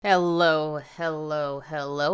Hello,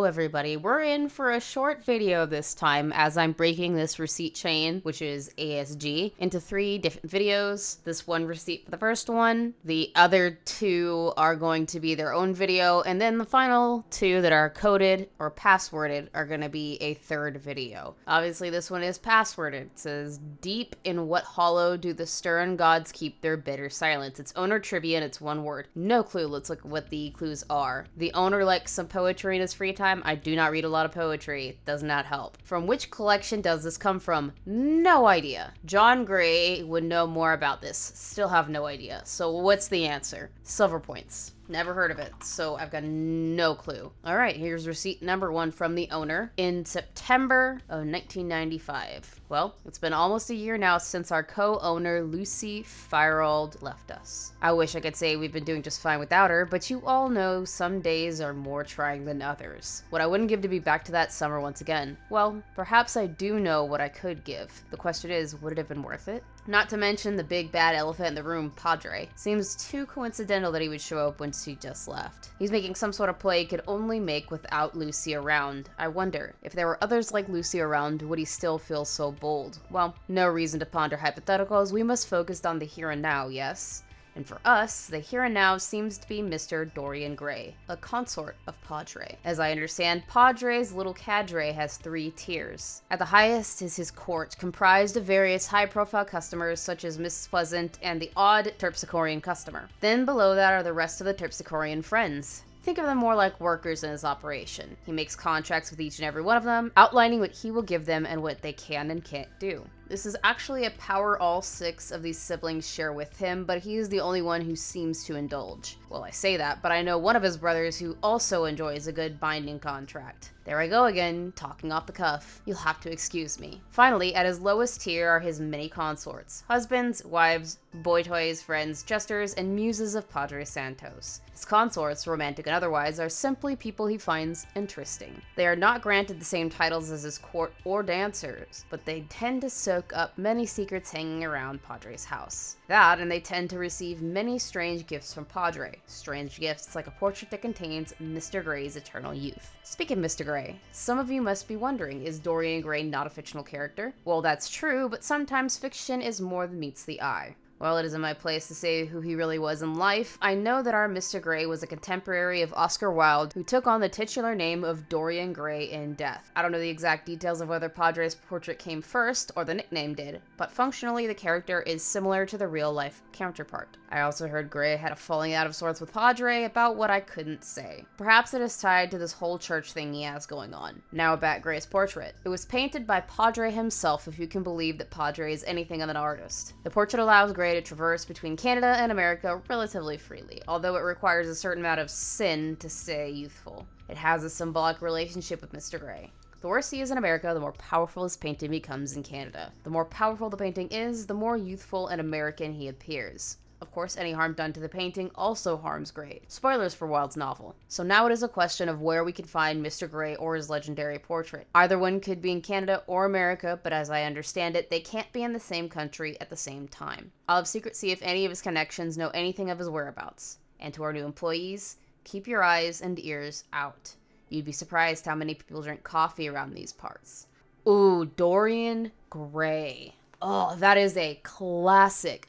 everybody. We're in for a short video this time as I'm breaking this receipt chain, which is ASG, into 3 different videos. This one receipt for the first one, the other 2 are going to be their own video, and then the final 2 that are coded or passworded are going to be a 3rd video. Obviously, this one is passworded. It says, "Deep in what hollow do the stern gods keep their bitter silence?" It's owner trivia and it's one word. No clue. Let's look at what the clues are. The owner likes some poetry in his free time. I do not read a lot of poetry. Does not help. From which collection does this come from? No idea. John Gray would know more about this. Still have no idea. So what's the answer? Silver points. Never heard of it, so I've got no clue. All right, here's receipt number 1 from the owner in September of 1995. Well, it's been almost a year now since our co-owner Lucy Firald left us. I wish I could say we've been doing just fine without her, but you all know some days are more trying than others. What I wouldn't give to be back to that summer once again. Well, perhaps I do know what I could give. The question is, would it have been worth it? Not to mention the big bad elephant in the room, Padre. Seems too coincidental that he would show up when she just left. He's making some sort of play he could only make without Lucy around. I wonder, if there were others like Lucy around, would he still feel so bold? Well, no reason to ponder hypotheticals. We must focus on the here and now, yes? And for us, the here and now seems to be Mr. Dorian Gray, a consort of Padre. As I understand, Padre's little cadre has 3 tiers. At the highest is his court, comprised of various high-profile customers such as Mrs. Pleasant and the odd Terpsichorean customer. Then below that are the rest of the Terpsichorean friends. Think of them more like workers in his operation. He makes contracts with each and every one of them, outlining what he will give them and what they can and can't do. This is actually a power all 6 of these siblings share with him, but he is the only one who seems to indulge. Well, I say that, but I know one of his brothers who also enjoys a good binding contract. There I go again, talking off the cuff. You'll have to excuse me. Finally, at his lowest tier are his many consorts. Husbands, wives, boy toys, friends, jesters, and muses of Padre Santos. His consorts, romantic and otherwise, are simply people he finds interesting. They are not granted the same titles as his court or dancers, but they tend to soak up many secrets hanging around Padre's house. That, and they tend to receive many strange gifts from Padre. Strange gifts like a portrait that contains Mr. Gray's eternal youth. Speaking of Mr. Gray, some of you must be wondering, is Dorian Gray not a fictional character? Well, that's true, but sometimes fiction is more than meets the eye. While it isn't my place to say who he really was in life, I know that our Mr. Gray was a contemporary of Oscar Wilde who took on the titular name of Dorian Gray in death. I don't know the exact details of whether Padre's portrait came first or the nickname did, but functionally the character is similar to the real-life counterpart. I also heard Gray had a falling out of sorts with Padre about what I couldn't say. Perhaps it is tied to this whole church thing he has going on. Now about Gray's portrait. It was painted by Padre himself, if you can believe that Padre is anything of an artist. The portrait allows Gray to traverse between Canada and America relatively freely, although it requires a certain amount of sin to stay youthful. It has a symbolic relationship with Mr. Gray. The worse he is in America, the more powerful his painting becomes in Canada. The more powerful the painting is, the more youthful and American he appears. Of course, any harm done to the painting also harms Gray. Spoilers for Wilde's novel. So now it is a question of where we can find Mr. Gray or his legendary portrait. Either one could be in Canada or America, but as I understand it, they can't be in the same country at the same time. I'll have secret see if any of his connections know anything of his whereabouts. And to our new employees, keep your eyes and ears out. You'd be surprised how many people drink coffee around these parts. Ooh, Dorian Gray. Oh, that is a classic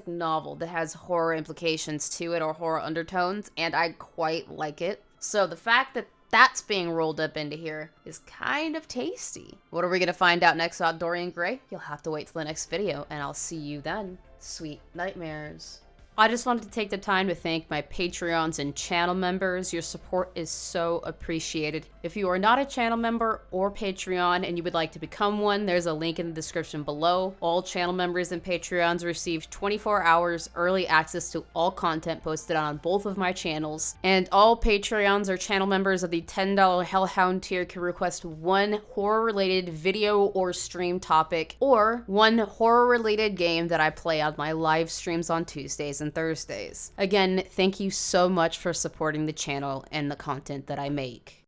novel that has horror implications to it or horror undertones, and I quite like it. So the fact that that's being rolled up into here is kind of tasty. What are we going to find out next about Dorian Gray? You'll have to wait till the next video, and I'll see you then. Sweet nightmares. I just wanted to take the time to thank my Patreons and channel members. Your support is so appreciated. If you are not a channel member or Patreon and you would like to become one, there's a link in the description below. All channel members and Patreons receive 24 hours early access to all content posted on both of my channels. And all Patreons or channel members of the $10 Hellhound tier can request one horror-related video or stream topic, or one horror-related game that I play on my live streams on Tuesdays and Thursdays. Again, thank you so much for supporting the channel and the content that I make.